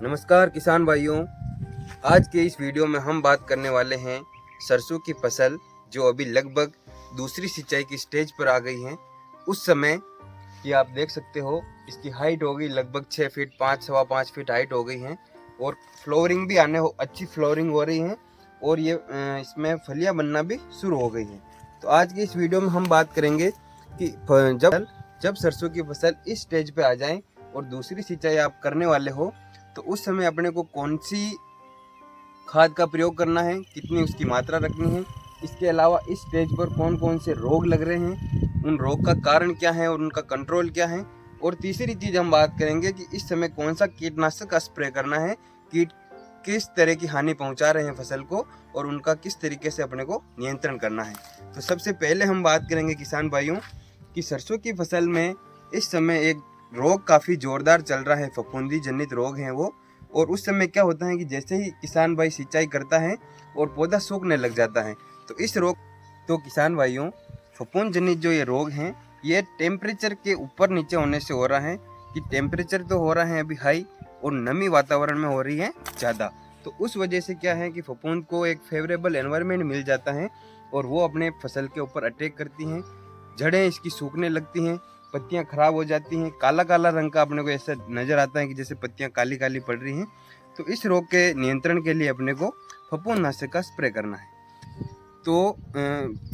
नमस्कार किसान भाइयों, आज के इस वीडियो में हम बात करने वाले हैं सरसों की फसल जो अभी लगभग दूसरी सिंचाई की स्टेज पर आ गई है। उस समय कि आप देख सकते हो इसकी हाइट हो गई लगभग 6 फीट, 5 सवा 5 फीट हाइट हो गई है और फ्लोरिंग भी अच्छी फ्लोरिंग हो रही है और ये इसमें फलियां बनना भी शुरू हो गई है। तो आज की इस वीडियो में हम बात करेंगे कि जब सरसों की फसल इस स्टेज पे आ जाए और दूसरी सिंचाई आप करने वाले हो तो उस समय अपने को कौन सी खाद का प्रयोग करना है, कितनी उसकी मात्रा रखनी है। इसके अलावा इस स्टेज पर कौन कौन से रोग लग रहे हैं, उन रोग का कारण क्या है और उनका कंट्रोल क्या है। और तीसरी चीज हम बात करेंगे कि इस समय कौन सा कीटनाशक का स्प्रे करना है, कीट किस तरह की हानि पहुंचा रहे हैं फसल को और उनका किस तरीके से अपने को नियंत्रण करना है। तो सबसे पहले हम बात करेंगे किसान भाइयों कि सरसों की फसल में इस समय एक रोग काफ़ी जोरदार चल रहा है, फफूंदी जनित रोग है वो। और उस समय क्या होता है कि जैसे ही किसान भाई सिंचाई करता है और पौधा सूखने लग जाता है तो इस रोग तो किसान भाइयों फफूंद जनित जो ये रोग हैं ये टेम्परेचर के ऊपर नीचे होने से हो रहा है कि टेम्परेचर तो हो रहा है अभी हाई और नमी वातावरण में हो रही है ज़्यादा। तो उस वजह से क्या है कि फफूंद को एक फेवरेबल एनवायरनमेंट मिल जाता है और वो अपने फसल के ऊपर अटैक करती हैं, जड़ें इसकी सूखने लगती हैं, पत्तियां खराब हो जाती हैं, काला काला रंग का अपने को ऐसा नज़र आता है कि जैसे पत्तियां काली काली पड़ रही हैं। तो इस रोग के नियंत्रण के लिए अपने को फफूंदनाशक का स्प्रे करना है। तो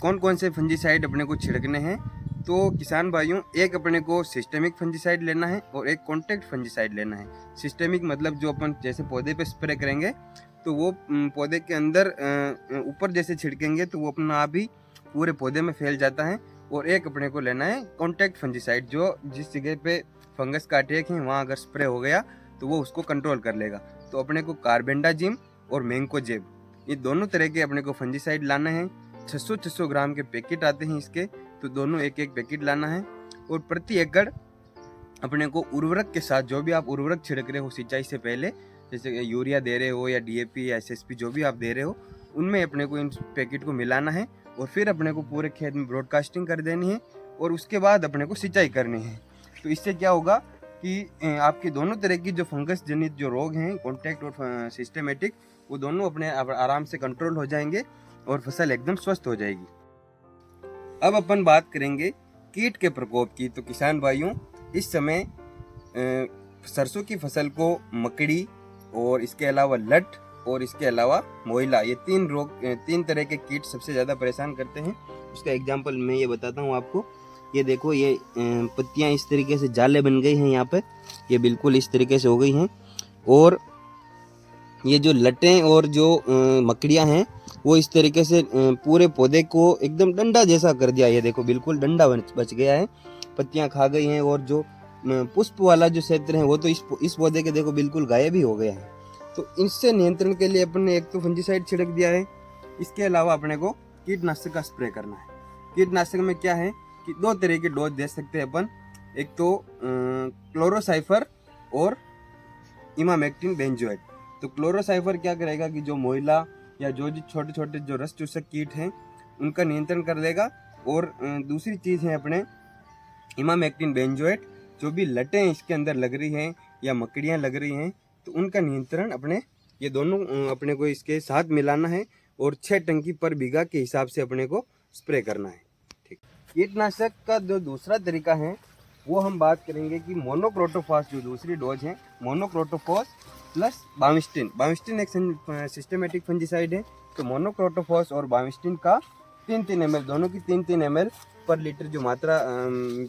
कौन कौन से फंजीसाइड अपने को छिड़कने हैं, तो किसान भाइयों एक अपने को सिस्टेमिक फंजीसाइड लेना है और एक कॉन्टैक्ट फंजीसाइड लेना है। सिस्टेमिक मतलब जो अपन जैसे पौधे पे स्प्रे करेंगे तो वो पौधे के अंदर ऊपर जैसे छिड़केंगे तो वो अपना आप ही पूरे पौधे में फैल जाता है। और एक अपने को लेना है कॉन्टैक्ट फंजीसाइड जो जिस जगह पे फंगस का अटैक है वहाँ अगर स्प्रे हो गया तो वो उसको कंट्रोल कर लेगा। तो अपने को कार्बेंडाजिम और मैंकोजेब ये दोनों तरह के अपने को फंजीसाइड लाना है। 600 ग्राम के पैकेट आते हैं इसके, तो दोनों एक एक पैकेट लाना है। और प्रति एकड़ अपने को उर्वरक के साथ जो भी आप उर्वरक छिड़क रहे हो सिंचाई से पहले, जैसे यूरिया दे रहे हो या डीएपी या एसएसपी जो भी आप दे रहे हो, उनमें अपने को इन पैकेट को मिलाना है और फिर अपने को पूरे खेत में ब्रॉडकास्टिंग कर देनी है और उसके बाद अपने को सिंचाई करनी है। तो इससे क्या होगा कि आपके दोनों तरह की जो फंगस जनित जो रोग हैं कॉन्टैक्ट और सिस्टेमेटिक, वो दोनों अपने आराम से कंट्रोल हो जाएंगे और फसल एकदम स्वस्थ हो जाएगी। अब अपन बात करेंगे कीट के प्रकोप की। तो किसान भाइयों इस समय सरसों की फसल को मकड़ी और इसके अलावा लट और इसके अलावा मोइला, ये तीन तरह के कीट सबसे ज़्यादा परेशान करते हैं। उसका एग्जाम्पल मैं ये बताता हूँ आपको। ये देखो ये पत्तियाँ इस तरीके से जाले बन गई हैं यहाँ पे, ये बिल्कुल इस तरीके से हो गई हैं। और ये जो लटें और जो मकड़ियाँ हैं वो इस तरीके से पूरे पौधे को एकदम डंडा जैसा कर दिया। ये देखो बिल्कुल डंडा बच गया है, पत्तियाँ खा गई हैं। और जो पुष्प वाला जो क्षेत्र है वो तो इस पौधे के देखो बिल्कुल गायब ही हो गया है। तो इससे नियंत्रण के लिए अपन ने एक तो फंजीसाइड छिड़क दिया है, इसके अलावा अपने को कीटनाशक का स्प्रे करना है। कीटनाशक में क्या है कि दो तरह के डोज दे सकते हैं अपन, एक तो क्लोरोसाइफर और इमामेक्टिन बेंजोएट। तो क्लोरोसाइफर क्या करेगा कि जो मोइला या जो छोटे छोटे जो रस चूसक कीट हैं उनका नियंत्रण कर देगा। और दूसरी चीज़ है अपने इमामेक्टिन बेंजोएट, जो भी लटें इसके अंदर लग रही हैं या मकड़ियाँ लग रही हैं तो उनका नियंत्रण अपने ये दोनों अपने को इसके साथ मिलाना है और 6 टंकी पर बीघा के हिसाब से अपने को स्प्रे करना है। ठीक, कीटनाशक का जो दूसरा तरीका है वो हम बात करेंगे कि मोनोक्रोटोफॉस जो दूसरी डोज है, मोनोक्रोटोफॉस प्लस बाविस्टिन। बाविस्टिन एक सिस्टेमेटिक फंजीसाइड है, तो मोनोक्रोटोफॉस और बाविस्टिन का 3-3 ml, दोनों की 3-3 ml पर लीटर जो मात्रा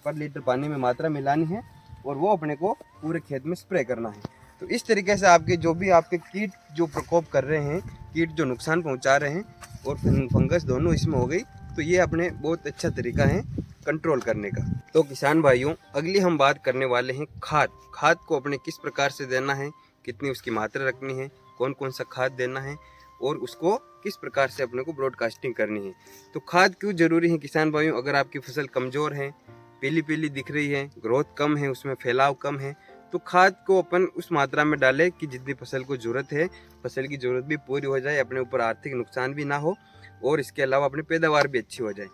पर लीटर पानी में मात्रा मिलानी है और वो अपने को पूरे खेत में स्प्रे करना है। तो इस तरीके से आपके जो भी आपके कीट जो प्रकोप कर रहे हैं, कीट जो नुकसान पहुंचा रहे हैं और फंगस दोनों इसमें हो गई, तो ये अपने बहुत अच्छा तरीका है कंट्रोल करने का। तो किसान भाइयों अगली हम बात करने वाले हैं खाद को अपने किस प्रकार से देना है, कितनी उसकी मात्रा रखनी है, कौन कौन सा खाद देना है और उसको किस प्रकार से अपने को ब्रॉडकास्टिंग करनी है। तो खाद क्यों जरूरी है किसान भाइयों, अगर आपकी फसल कमज़ोर है, पीली पीली दिख रही है, ग्रोथ कम है, उसमें फैलाव कम है, तो खाद को अपन उस मात्रा में डालें कि जितनी फसल को ज़रूरत है, फसल की ज़रूरत भी पूरी हो जाए, अपने ऊपर आर्थिक नुकसान भी ना हो और इसके अलावा अपनी पैदावार भी अच्छी हो जाए।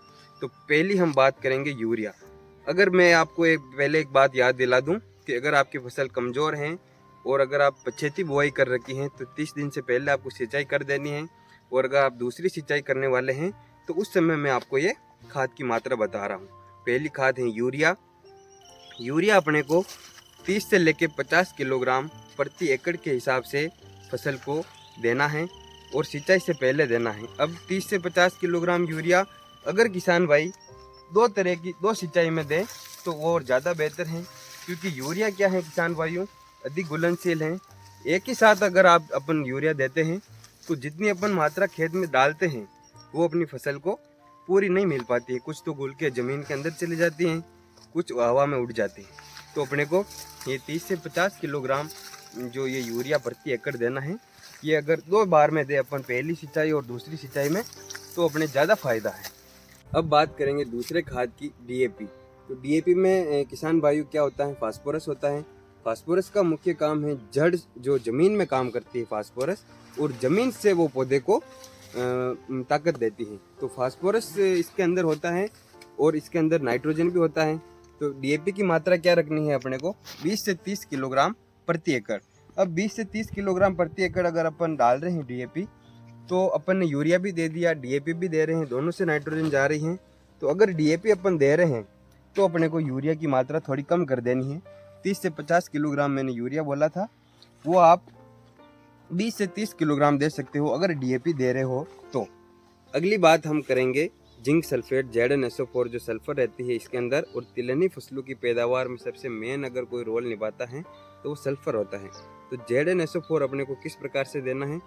तो पहली हम बात करेंगे यूरिया। अगर मैं आपको पहले एक बात याद दिला दूं कि अगर आपकी फसल कमज़ोर है, और अगर आप पछेती बुआई कर रखी हैं तो 30 दिन से पहले आपको सिंचाई कर देनी है। और अगर आप दूसरी सिंचाई करने वाले हैं तो उस समय मैं आपको ये खाद की मात्रा बता रहा हूँ। पहली खाद है यूरिया। यूरिया अपने को 30 से लेकर 50 किलोग्राम प्रति एकड़ के हिसाब से फसल को देना है और सिंचाई से पहले देना है। अब 30 से 50 किलोग्राम यूरिया अगर किसान भाई दो सिंचाई में दे तो वो और ज़्यादा बेहतर है, क्योंकि यूरिया क्या है किसान भाइयों, अधिक घुलनशील है। एक ही साथ अगर आप अपन यूरिया देते हैं तो जितनी अपन मात्रा खेत में डालते हैं वो अपनी फसल को पूरी नहीं मिल पाती है। कुछ तो घुल के ज़मीन के अंदर चली जाती हैं, कुछ हवा में उड़ जाती है। तो अपने को ये 30 से 50 किलोग्राम जो ये यूरिया प्रति एकड़ देना है, ये अगर 2 बार में दे अपन, पहली सिंचाई और दूसरी सिंचाई में, तो अपने ज़्यादा फायदा है। अब बात करेंगे दूसरे खाद की, डीएपी। तो डीएपी में किसान भाइयों क्या होता है, फास्फोरस होता है। फास्फोरस का मुख्य काम है, जड़ जो ज़मीन में काम करती है फास्फोरस, और ज़मीन से वो पौधे को ताकत देती है। तो फास्फोरस इसके अंदर होता है और इसके अंदर नाइट्रोजन भी होता है। तो डीएपी की मात्रा क्या रखनी है अपने को, 20 से 30 किलोग्राम प्रति एकड़। अब 20 से 30 किलोग्राम प्रति एकड़ अगर अपन डाल रहे हैं डीएपी, तो अपन ने यूरिया भी दे दिया, डीएपी भी दे रहे हैं, दोनों से नाइट्रोजन जा रही है। तो अगर डीएपी अपन दे रहे हैं तो अपने को यूरिया की मात्रा थोड़ी कम कर देनी है। 30 से 50 किलोग्राम मैंने यूरिया बोला था, वो आप 20 से 30 किलोग्राम दे सकते हो अगर डीएपी दे रहे हो तो। अगली बात हम करेंगे जिंक सल्फेट, ZnSO4 जो सल्फर रहती है इसके अंदर, और तिलहनी फसलों की पैदावार में सबसे मेन अगर कोई रोल निभाता है तो वो सल्फर होता है। तो ZnSO4 अपने को किस प्रकार से देना है,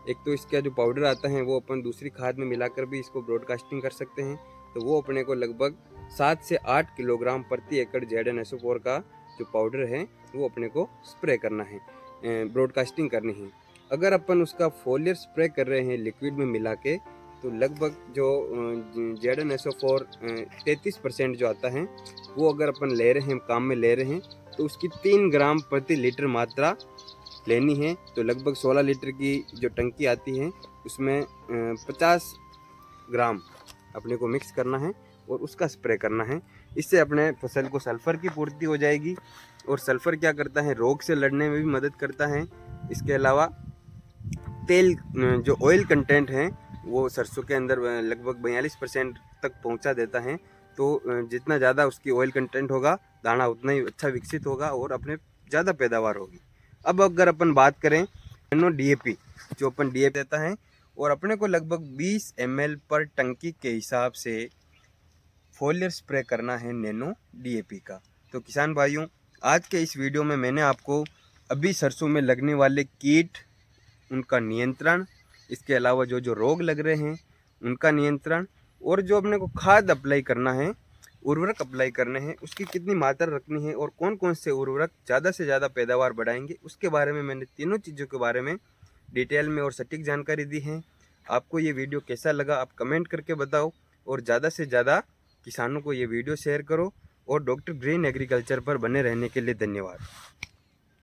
एक तो इसका जो पाउडर आता है वो अपन दूसरी खाद में मिलाकर भी इसको ब्रॉडकास्टिंग कर सकते हैं। तो वो अपने को लगभग 7 से 8 किलोग्राम प्रति एकड़ ZnSO4 का जो पाउडर है वो अपने को स्प्रे करना है, ब्रॉडकास्टिंग करनी है। अगर अपन उसका फोलियर स्प्रे कर रहे हैं लिक्विड में मिला के, तो लगभग जो ZnSO4 33% जो आता है वो अगर अपन ले रहे हैं, काम में ले रहे हैं, तो उसकी 3 ग्राम प्रति लीटर मात्रा लेनी है। तो लगभग 16 लीटर की जो टंकी आती है उसमें 50 ग्राम अपने को मिक्स करना है और उसका स्प्रे करना है। इससे अपने फसल को सल्फ़र की पूर्ति हो जाएगी। और सल्फ़र क्या करता है, रोग से लड़ने में भी मदद करता है। इसके अलावा तेल जो ऑयल कंटेंट है वो सरसों के अंदर लगभग 42% तक पहुंचा देता है। तो जितना ज़्यादा उसकी ऑयल कंटेंट होगा, दाना उतना ही अच्छा विकसित होगा और अपने ज़्यादा पैदावार होगी। अब अगर अपन बात करें नैनो डीएपी, जो अपन डीएपी देता है, और अपने को लगभग 20 ml पर टंकी के हिसाब से फोलियर स्प्रे करना है नैनो डीएपी का। तो किसान भाइयों, आज के इस वीडियो में मैंने आपको अभी सरसों में लगने वाले कीट, उनका नियंत्रण, इसके अलावा जो जो रोग लग रहे हैं उनका नियंत्रण, और जो अपने को खाद अप्लाई करना है, उर्वरक अप्लाई करने हैं, उसकी कितनी मात्रा रखनी है और कौन कौन से उर्वरक ज़्यादा से ज़्यादा पैदावार बढ़ाएंगे, उसके बारे में मैंने तीनों चीज़ों के बारे में डिटेल में और सटीक जानकारी दी है। आपको ये वीडियो कैसा लगा आप कमेंट करके बताओ, और ज़्यादा से ज़्यादा किसानों को ये वीडियो शेयर करो। और डॉक्टर ग्रीन एग्रीकल्चर पर बने रहने के लिए धन्यवाद।